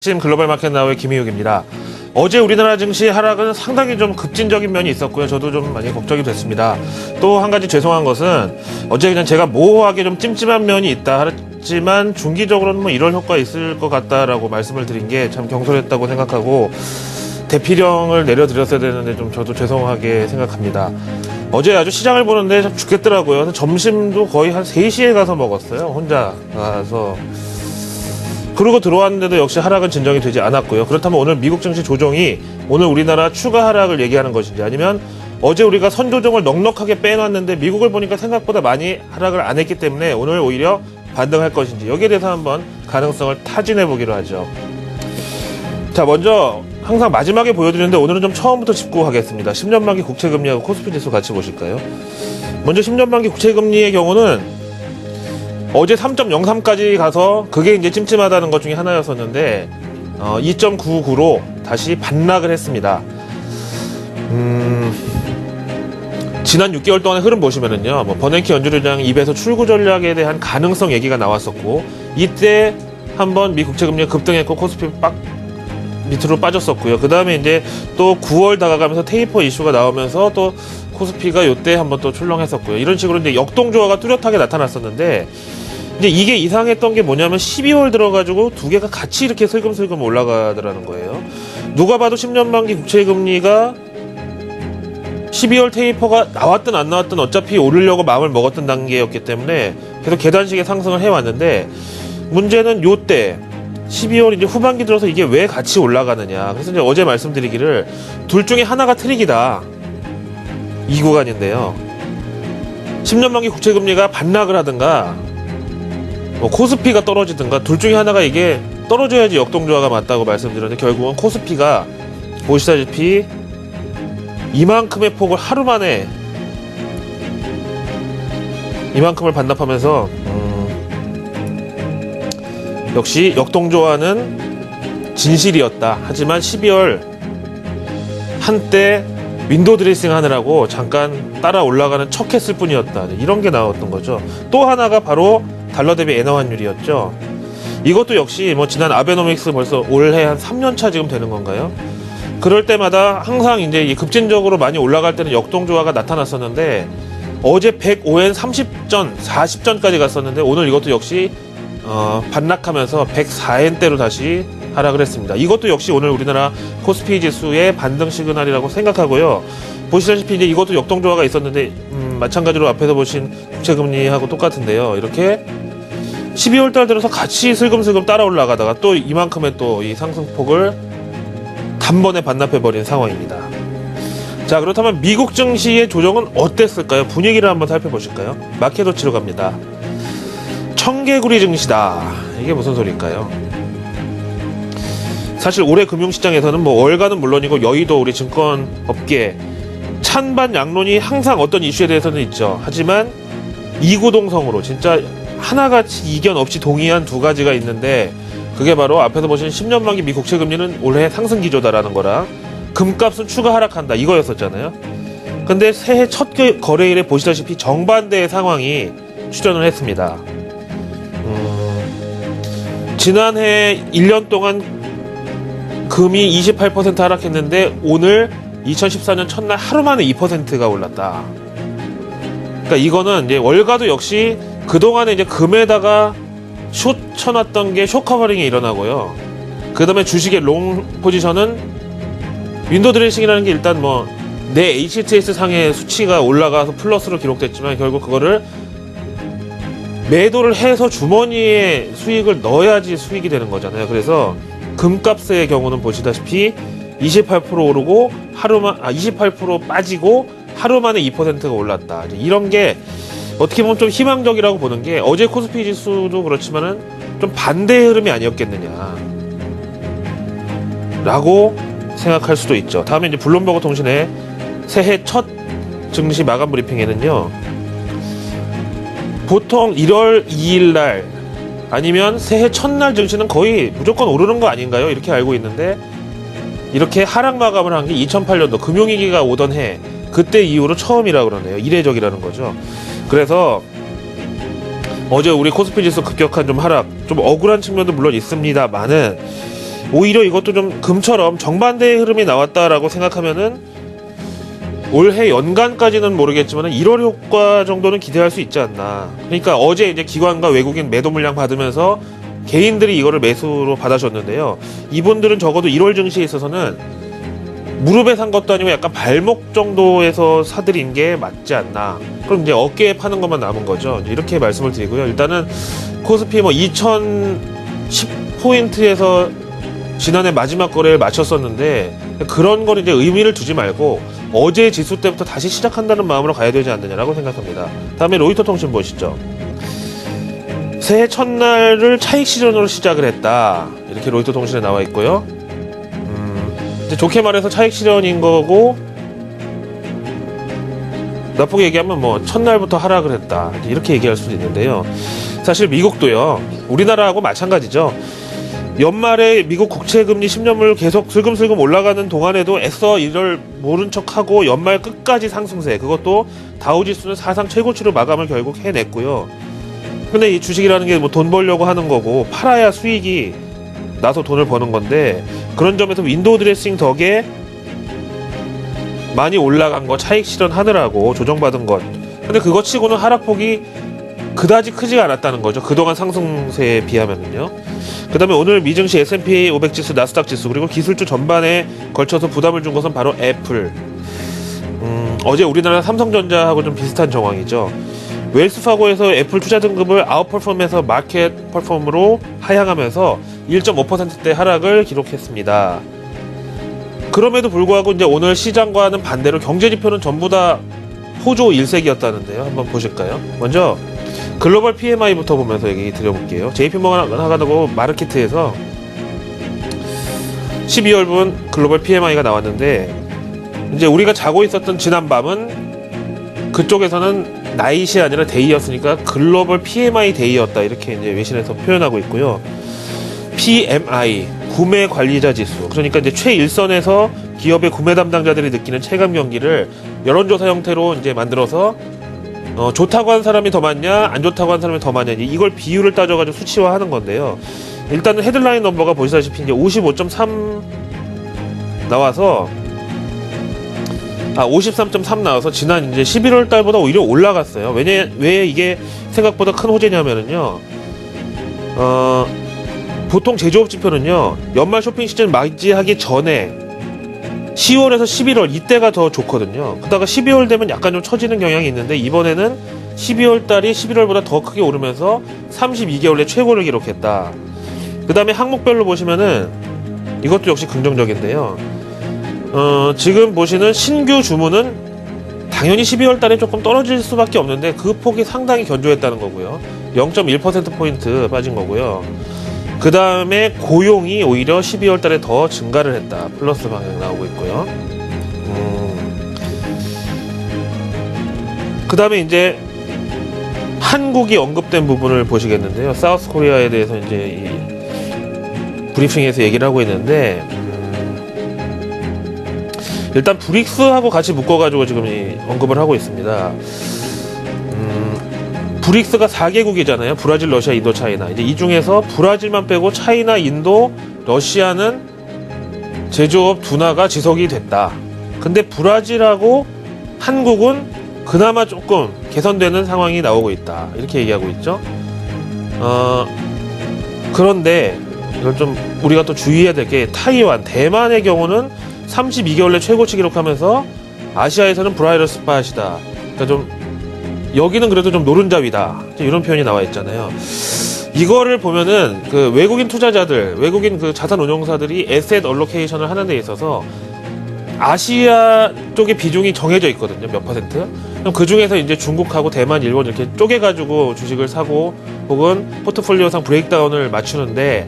지금 글로벌 마켓 나우의 김희욱입니다. 어제 우리나라 증시 하락은 상당히 좀 급진적인 면이 있었고요. 저도 좀 많이 걱정이 됐습니다. 또 한 가지 죄송한 것은 어제 그냥 제가 모호하게 좀 찜찜한 면이 있다 하지만 중기적으로는 뭐 이럴 효과 있을 것 같다라고 말씀을 드린 게 참 경솔했다고 생각하고 대피령을 내려드렸어야 되는데 좀 저도 죄송하게 생각합니다. 어제 아주 시장을 보는데 참 죽겠더라고요. 그래서 점심도 거의 한 3시에 가서 먹었어요. 혼자 가서. 그러고 들어왔는데도 역시 하락은 진정이 되지 않았고요. 그렇다면 오늘 미국 증시 조정이 오늘 우리나라 추가 하락을 얘기하는 것인지, 아니면 어제 우리가 선조정을 넉넉하게 빼놨는데 미국을 보니까 생각보다 많이 하락을 안 했기 때문에 오늘 오히려 반등할 것인지, 여기에 대해서 한번 가능성을 타진해 보기로 하죠. 자, 먼저 항상 마지막에 보여드리는데 오늘은 좀 처음부터 짚고 가겠습니다. 10년 만기 국채금리하고 코스피 지수 같이 보실까요? 먼저 10년 만기 국채금리의 경우는 어제 3.03까지 가서 그게 이제 찜찜하다는 것 중에 하나였었는데 2.99로 다시 반락을 했습니다. 지난 6개월 동안의 흐름 보시면은요, 뭐 버냉키 연준의장 입에서 출구 전략에 대한 가능성 얘기가 나왔었고, 이때 한번 미 국채금리가 급등했고 코스피 빡 밑으로 빠졌었고요. 그 다음에 이제 또 9월 다가가면서 테이퍼 이슈가 나오면서 또 코스피가 요때 한번 또 출렁했었고요. 이런 식으로 이제 역동조화가 뚜렷하게 나타났었는데, 이제 이게 이상했던 게 뭐냐면 12월 들어가지고 두 개가 같이 이렇게 슬금슬금 올라가더라는 거예요. 누가 봐도 10년 만기 국채금리가 12월 테이퍼가 나왔든 안 나왔든 어차피 오르려고 마음을 먹었던 단계였기 때문에 계속 계단식의 상승을 해왔는데, 문제는 요때 12월 이제 후반기 들어서 이게 왜 같이 올라가느냐. 그래서 이제 어제 말씀드리기를 둘 중에 하나가 트릭이다, 이 구간인데요. 10년 만기 국채금리가 반락을 하든가 뭐 코스피가 떨어지든가 둘 중에 하나가 이게 떨어져야지 역동조화가 맞다고 말씀드렸는데, 결국은 코스피가 보시다시피 이만큼의 폭을 하루 만에 이만큼을 반납하면서 역시 역동조화는 진실이었다. 하지만 12월 한때 윈도우 드레싱 하느라고 잠깐 따라 올라가는 척 했을 뿐이었다. 이런 게 나왔던 거죠. 또 하나가 바로 달러 대비 엔화 환율이었죠. 이것도 역시 뭐 지난 아베노믹스 벌써 올해 한 3년차 지금 되는 건가요? 그럴 때마다 항상 이제 급진적으로 많이 올라갈 때는 역동조화가 나타났었는데, 어제 105엔 30전, 40전까지 갔었는데 오늘 이것도 역시 반락하면서 104엔대로 다시 하락을 했습니다. 이것도 역시 오늘 우리나라 코스피 지수의 반등 시그널이라고 생각하고요. 보시다시피 이제 이것도 역동조화가 있었는데 마찬가지로 앞에서 보신 국채금리하고 똑같은데요. 이렇게 12월 달 들어서 같이 슬금슬금 따라 올라가다가 또 이만큼의 또 이 상승폭을 단번에 반납해버린 상황입니다. 자, 그렇다면 미국 증시의 조정은 어땠을까요? 분위기를 한번 살펴보실까요? 마켓워치로 갑니다. 청개구리 증시다. 이게 무슨 소리일까요? 사실 올해 금융시장에서는 뭐 월가는 물론이고 여의도 우리 증권업계 찬반 양론이 항상 어떤 이슈에 대해서는 있죠. 하지만 이구동성으로 진짜 하나같이 이견 없이 동의한 두 가지가 있는데, 그게 바로 앞에서 보신 10년 만기 미 국채금리는 올해 상승 기조다라는 거랑 금값은 추가 하락한다, 이거였었잖아요. 근데 새해 첫 거래일에 보시다시피 정반대의 상황이 출현을 했습니다. 지난해 1년 동안 금이 28% 하락했는데 오늘 2014년 첫날 하루 만에 2%가 올랐다. 그러니까 이거는 이제 월가도 역시 그동안에 이제 금에다가 숏 쳐놨던 게 숏 커버링이 일어나고요. 그 다음에 주식의 롱 포지션은 윈도우 드레싱이라는 게 일단 뭐 내 HTS 상의 수치가 올라가서 플러스로 기록됐지만 결국 그거를 매도를 해서 주머니에 수익을 넣어야지 수익이 되는 거잖아요. 그래서 금값의 경우는 보시다시피 28% 오르고 28% 빠지고 하루 만에 2%가 올랐다. 이런 게 어떻게 보면 좀 희망적이라고 보는 게, 어제 코스피 지수도 그렇지만은 좀 반대의 흐름이 아니었겠느냐 라고 생각할 수도 있죠. 다음에 이제 블룸버그 통신의 새해 첫 증시 마감 브리핑에는요, 보통 1월 2일 날 아니면 새해 첫날 증시는 거의 무조건 오르는 거 아닌가요? 이렇게 알고 있는데, 이렇게 하락 마감을 한 게 2008년도 금융위기가 오던 해, 그때 이후로 처음이라 그러네요. 이례적이라는 거죠. 그래서 어제 우리 코스피 지수 급격한 좀 하락, 좀 억울한 측면도 물론 있습니다만은 오히려 이것도 좀 금처럼 정반대의 흐름이 나왔다라고 생각하면은 올해 연간까지는 모르겠지만 1월 효과 정도는 기대할 수 있지 않나. 그러니까 어제 이제 기관과 외국인 매도 물량 받으면서 개인들이 이거를 매수로 받아줬는데요. 이분들은 적어도 1월 증시에 있어서는 무릎에 산 것도 아니고 약간 발목 정도에서 사들인 게 맞지 않나. 그럼 이제 어깨에 파는 것만 남은 거죠. 이렇게 말씀을 드리고요. 일단은 코스피 뭐 2010포인트에서 지난해 마지막 거래를 마쳤었는데 그런 걸 이제 의미를 두지 말고 어제 지수 때부터 다시 시작한다는 마음으로 가야 되지 않느냐라고 생각합니다. 다음에 로이터 통신 보시죠. 새해 첫날을 차익 실현으로 시작을 했다. 이렇게 로이터 통신에 나와 있고요. 이제 좋게 말해서 차익 실현인 거고, 나쁘게 얘기하면 뭐 첫날부터 하락을 했다. 이렇게 얘기할 수도 있는데요. 사실 미국도요. 우리나라하고 마찬가지죠. 연말에 미국 국채금리 10년물 계속 슬금슬금 올라가는 동안에도 애써 이를 모른 척하고 연말 끝까지 상승세, 그것도 다우지수는 사상 최고치로 마감을 결국 해냈고요. 근데 이 주식이라는 게 뭐 돈 벌려고 하는 거고 팔아야 수익이 나서 돈을 버는 건데, 그런 점에서 윈도우 드레싱 덕에 많이 올라간 거 차익 실현하느라고 조정받은 것, 근데 그거 치고는 하락폭이 그다지 크지가 않았다는 거죠. 그동안 상승세에 비하면은요. 그 다음에 오늘 미증시 S&P 500 지수, 나스닥 지수, 그리고 기술주 전반에 걸쳐서 부담을 준 것은 바로 애플. 어제 우리나라 삼성전자하고 좀 비슷한 정황이죠. 웰스파고에서 애플 투자 등급을 아웃퍼폼에서 마켓 퍼폼으로 하향하면서 1.5%대 하락을 기록했습니다. 그럼에도 불구하고 이제 오늘 시장과는 반대로 경제지표는 전부 다 호조 일색이었다는데요. 한번 보실까요? 먼저 글로벌 PMI부터 보면서 얘기 드려볼게요. JP모건하고 마르키트에서 12월분 글로벌 PMI가 나왔는데, 이제 우리가 자고 있었던 지난밤은 그쪽에서는 나잇이 아니라 데이였으니까 글로벌 PMI 데이였다, 이렇게 이제 외신에서 표현하고 있고요. PMI 구매 관리자 지수, 그러니까 이제 최일선에서 기업의 구매 담당자들이 느끼는 체감 경기를 여론조사 형태로 이제 만들어서 좋다고 한 사람이 더 많냐, 안 좋다고 한 사람이 더 많냐, 이걸 비율을 따져가지고 수치화하는 건데요. 일단은 헤드라인 넘버가 보시다시피 이제 55.3 나와서 53.3 나와서 지난 이제 11월 달보다 오히려 올라갔어요. 왜 이게 생각보다 큰 호재냐면은요. 보통 제조업 지표는요, 연말 쇼핑 시즌 맞이하기 전에 10월에서 11월 이때가 더 좋거든요. 그러다가 12월 되면 약간 좀 처지는 경향이 있는데, 이번에는 12월 달이 11월보다 더 크게 오르면서 32개월 내 최고를 기록했다. 그 다음에 항목별로 보시면은 이것도 역시 긍정적인데요. 지금 보시는 신규 주문은 당연히 12월 달에 조금 떨어질 수밖에 없는데 그 폭이 상당히 견조했다는 거고요. 0.1%포인트 빠진 거고요. 그 다음에 고용이 오히려 12월 달에 더 증가를 했다. 플러스 방향 나오고 있고요. 그 다음에 이제 한국이 언급된 부분을 보시겠는데요. 사우스 코리아에 대해서 이제 이 브리핑에서 얘기를 하고 있는데, 일단 브릭스하고 같이 묶어가지고 지금 언급을 하고 있습니다. 브릭스가 4개국이잖아요. 브라질, 러시아, 인도, 차이나. 이제 이 중에서 브라질만 빼고 차이나, 인도, 러시아는 제조업 둔화가 지속이 됐다. 근데 브라질하고 한국은 그나마 조금 개선되는 상황이 나오고 있다. 이렇게 얘기하고 있죠. 그런데 이걸 좀 우리가 또 주의해야 될 게, 타이완, 대만의 경우는 32개월 내 최고치 기록하면서 아시아에서는 브라이럴 스팟이다. 그러니까 좀 여기는 그래도 좀 노른자위다, 이런 표현이 나와 있잖아요. 이거를 보면은 그 외국인 투자자들, 외국인 그 자산 운용사들이 에셋 얼로케이션을 하는 데 있어서 아시아 쪽의 비중이 정해져 있거든요. 몇 퍼센트? 그럼 그 중에서 이제 중국하고 대만, 일본 이렇게 쪼개가지고 주식을 사고 혹은 포트폴리오상 브레이크다운을 맞추는데,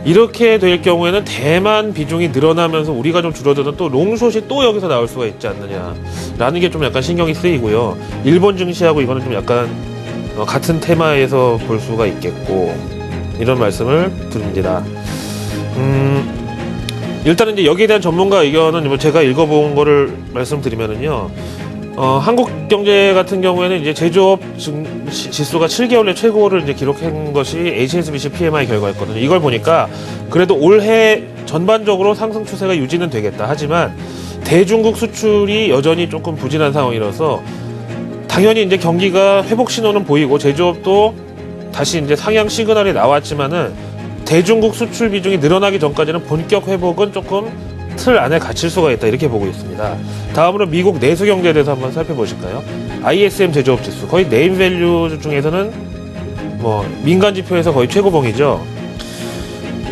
이렇게 될 경우에는 대만 비중이 늘어나면서 우리가 좀 줄어드는 또 롱숏이 또 여기서 나올 수가 있지 않느냐라는 게 좀 약간 신경이 쓰이고요. 일본 증시하고 이거는 좀 약간 같은 테마에서 볼 수가 있겠고, 이런 말씀을 드립니다. 일단은 이제 여기에 대한 전문가 의견은 뭐 제가 읽어본 거를 말씀드리면은요, 한국경제 같은 경우에는 이제 제조업 지수가 7개월의 최고를 이제 기록한 것이 HSBC PMI 결과였거든요. 이걸 보니까 그래도 올해 전반적으로 상승 추세가 유지는 되겠다. 하지만 대중국 수출이 여전히 조금 부진한 상황이라서 당연히 이제 경기가 회복 신호는 보이고 제조업도 다시 이제 상향 시그널이 나왔지만은 대중국 수출 비중이 늘어나기 전까지는 본격 회복은 조금 틀 안에 갇힐 수가 있다, 이렇게 보고 있습니다. 다음으로 미국 내수 경제에 대해서 한번 살펴보실까요? ISM 제조업 지수, 거의 네임밸류 중에서는 뭐 민간 지표에서 거의 최고봉이죠.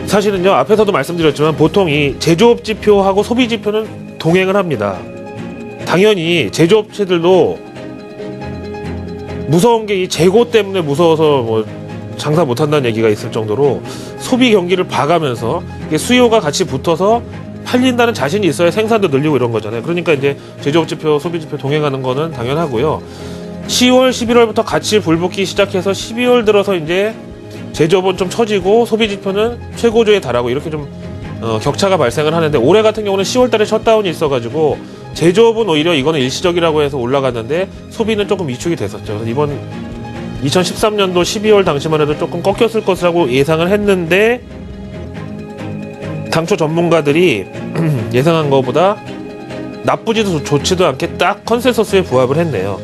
사실은요, 앞에서도 말씀드렸지만 보통 이 제조업 지표하고 소비 지표는 동행을 합니다. 당연히 제조업체들도 무서운 게 이 재고 때문에 무서워서 뭐 장사 못한다는 얘기가 있을 정도로 소비 경기를 봐가면서 이게 수요가 같이 붙어서 팔린다는 자신이 있어야 생산도 늘리고 이런 거잖아요. 그러니까 이제 제조업 지표, 소비 지표 동행하는 거는 당연하고요. 10월, 11월부터 같이 불붙기 시작해서 12월 들어서 이제 제조업은 좀 처지고 소비 지표는 최고조에 달하고 이렇게 좀 격차가 발생을 하는데, 올해 같은 경우는 10월 달에 셧다운이 있어가지고 제조업은 오히려 이거는 일시적이라고 해서 올라갔는데 소비는 조금 위축이 됐었죠. 그래서 이번 2013년도 12월 당시만 해도 조금 꺾였을 것이라고 예상을 했는데, 당초 전문가들이 예상한 것보다 나쁘지도 좋지도 않게 딱 컨센서스에 부합을 했네요.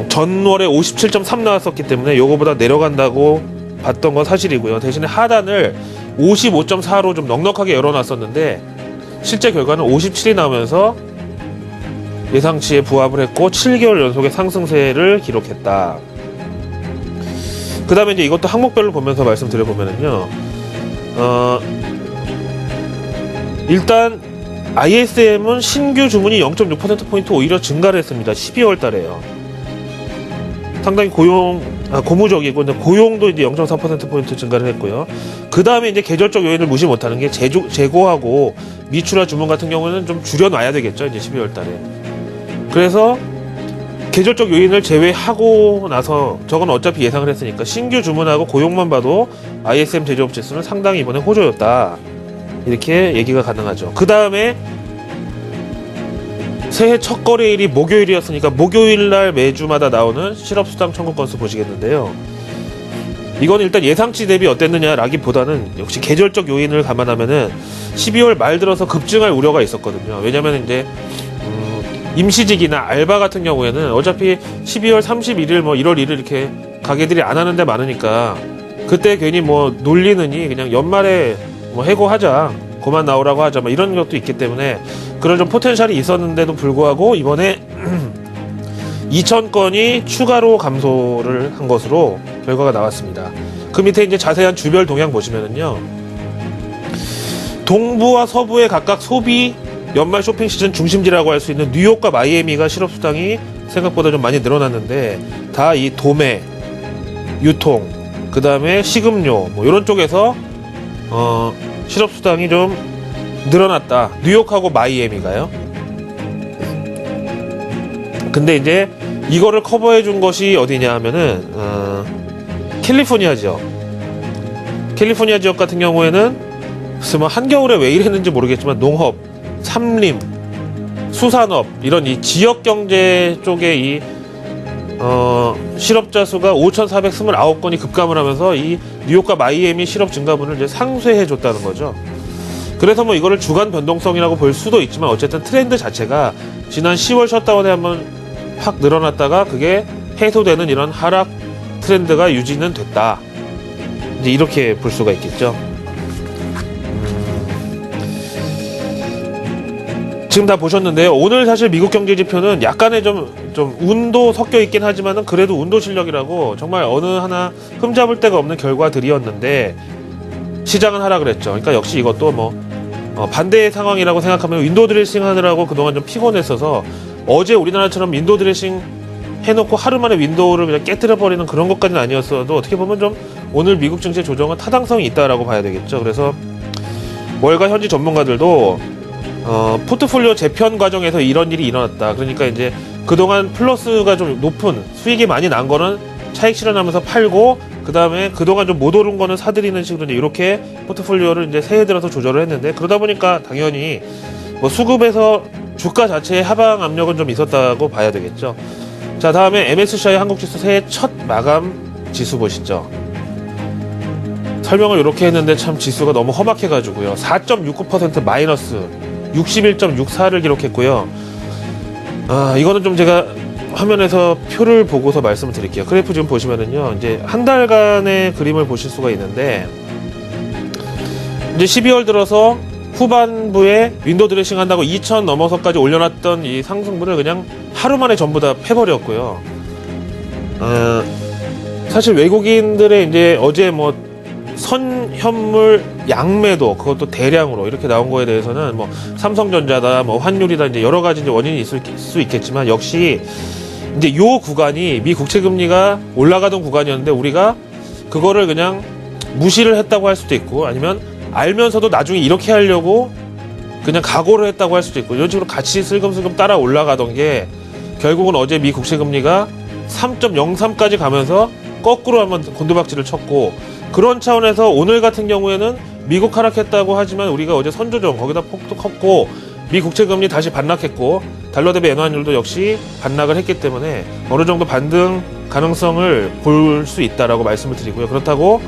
전월에 57.3 나왔었기 때문에 요거보다 내려간다고 봤던 건 사실이고요. 대신에 하단을 55.4로 좀 넉넉하게 열어놨었는데 실제 결과는 57이 나오면서 예상치에 부합을 했고 7개월 연속의 상승세를 기록했다. 그 다음에 이제 이것도 항목별로 보면서 말씀드려보면은요, 일단 ISM은 신규 주문이 0.6%포인트 오히려 증가를 했습니다. 12월 달에요. 상당히 고무적이고, 고용도 이제 0.4%포인트 증가를 했고요. 그 다음에 이제 계절적 요인을 무시 못하는 게 재고하고 미출하 주문 같은 경우는 좀 줄여놔야 되겠죠, 이제 12월 달에. 그래서 계절적 요인을 제외하고 나서 저건 어차피 예상을 했으니까 신규 주문하고 고용만 봐도 ISM 제조업 지수는 상당히 이번에 호조였다, 이렇게 얘기가 가능하죠. 그 다음에 새해 첫 거래일이 목요일이었으니까 목요일날 매주마다 나오는 실업수당 청구 건수 보시겠는데요. 이건 일단 예상치 대비 어땠느냐라기보다는 역시 계절적 요인을 감안하면은 12월 말 들어서 급증할 우려가 있었거든요. 왜냐면 이제 임시직이나 알바 같은 경우에는 어차피 12월 31일 뭐 1월 1일 이렇게 가게들이 안 하는 데 많으니까 그때 괜히 뭐 놀리느니 그냥 연말에 뭐 해고하자, 그만 나오라고 하자, 뭐 이런 것도 있기 때문에 그런 좀 포텐셜이 있었는데도 불구하고 이번에 2,000건이 추가로 감소를 한 것으로 결과가 나왔습니다. 그 밑에 이제 자세한 주별 동향 보시면은요, 동부와 서부의 각각 소비 연말 쇼핑 시즌 중심지라고 할 수 있는 뉴욕과 마이애미가 실업수당이 생각보다 좀 많이 늘어났는데, 다 이 도매, 유통, 그 다음에 식음료 뭐 이런 쪽에서 실업수당이 좀 늘어났다. 뉴욕하고 마이애미가요. 근데 이제 이거를 커버해 준 것이 어디냐 하면은 캘리포니아죠. 캘리포니아 지역 같은 경우에는 글쎄 뭐 한겨울에 왜 이랬는지 모르겠지만 농업, 삼림, 수산업 이런 이 지역 경제 쪽에 이 실업자 수가 5,429건이 급감을 하면서 이 뉴욕과 마이애미 실업 증가분을 이제 상쇄해 줬다는 거죠. 그래서 뭐 이거를 주간 변동성이라고 볼 수도 있지만 어쨌든 트렌드 자체가 지난 10월 셧다운에 한번 확 늘어났다가 그게 해소되는 이런 하락 트렌드가 유지는 됐다, 이제 이렇게 볼 수가 있겠죠. 지금 다 보셨는데요. 오늘 사실 미국 경제 지표는 약간의 좀 운도 섞여 있긴 하지만은 그래도 운도 실력이라고 정말 어느 하나 흠잡을 데가 없는 결과들이었는데 시장은 하락을 했죠. 그러니까 역시 이것도 뭐 반대의 상황이라고 생각하면 윈도우 드레싱 하느라고 그동안 좀 피곤했어서 어제 우리나라처럼 윈도우 드레싱 해놓고 하루 만에 윈도우를 그냥 깨뜨려버리는 그런 것까지는 아니었어도 어떻게 보면 좀 오늘 미국 증시 조정은 타당성이 있다라고 봐야 되겠죠. 그래서 월가 현지 전문가들도 포트폴리오 재편 과정에서 이런 일이 일어났다. 그러니까 이제 그동안 플러스가 좀 높은 수익이 많이 난 거는 차익 실현하면서 팔고, 그 다음에 그동안 좀 못 오른 거는 사들이는 식으로 이제 이렇게 포트폴리오를 이제 새해 들어서 조절을 했는데, 그러다 보니까 당연히 뭐 수급에서 주가 자체의 하방 압력은 좀 있었다고 봐야 되겠죠. 자, 다음에 MSCI 한국지수 새해 첫 마감 지수 보시죠. 설명을 이렇게 했는데 참 지수가 너무 험악해가지고요. 4.69% 마이너스 61.64를 기록했고요. 이거는 좀 제가 화면에서 표를 보고서 말씀을 드릴게요. 그래프 지금 보시면은요, 이제 한 달간의 그림을 보실 수가 있는데, 이제 12월 들어서 후반부에 윈도우 드레싱 한다고 2,000 넘어서까지 올려놨던 이 상승분을 그냥 하루 만에 전부 다 패버렸고요. 사실 외국인들의 이제 어제 뭐 선현물 양매도 그것도 대량으로 이렇게 나온 거에 대해서는 뭐 삼성전자다, 뭐 환율이다, 이제 여러 가지 이제 원인이 있을 수 있겠지만, 역시 이제 요 구간이 미 국채 금리가 올라가던 구간이었는데 우리가 그거를 그냥 무시를 했다고 할 수도 있고, 아니면 알면서도 나중에 이렇게 하려고 그냥 각오를 했다고 할 수도 있고, 이런 식으로 같이 슬금슬금 따라 올라가던 게 결국은 어제 미 국채 금리가 3.03까지 가면서 거꾸로 한번 곤두박질을 쳤고, 그런 차원에서 오늘 같은 경우에는 미국 하락했다고 하지만 우리가 어제 선조정 거기다 폭도 컸고, 미 국채 금리 다시 반락했고, 달러 대비 엔화 환율도 역시 반락을 했기 때문에 어느 정도 반등 가능성을 볼 수 있다라고 말씀을 드리고요. 그렇다고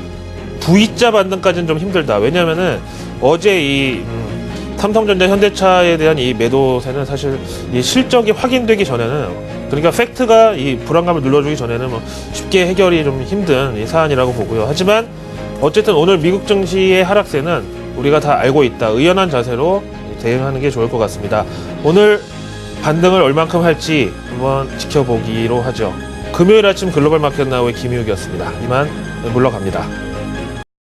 V자 반등까지는 좀 힘들다. 왜냐면은 어제 이 삼성전자 현대차에 대한 이 매도세는 사실 이 실적이 확인되기 전에는, 그러니까 팩트가 이 불안감을 눌러주기 전에는 뭐 쉽게 해결이 좀 힘든 이 사안이라고 보고요. 하지만 어쨌든 오늘 미국 증시의 하락세는 우리가 다 알고 있다. 의연한 자세로 대응하는 게 좋을 것 같습니다. 오늘 반등을 얼만큼 할지 한번 지켜보기로 하죠. 금요일 아침 글로벌 마켓 나우의 김희욱이었습니다. 이만 물러갑니다.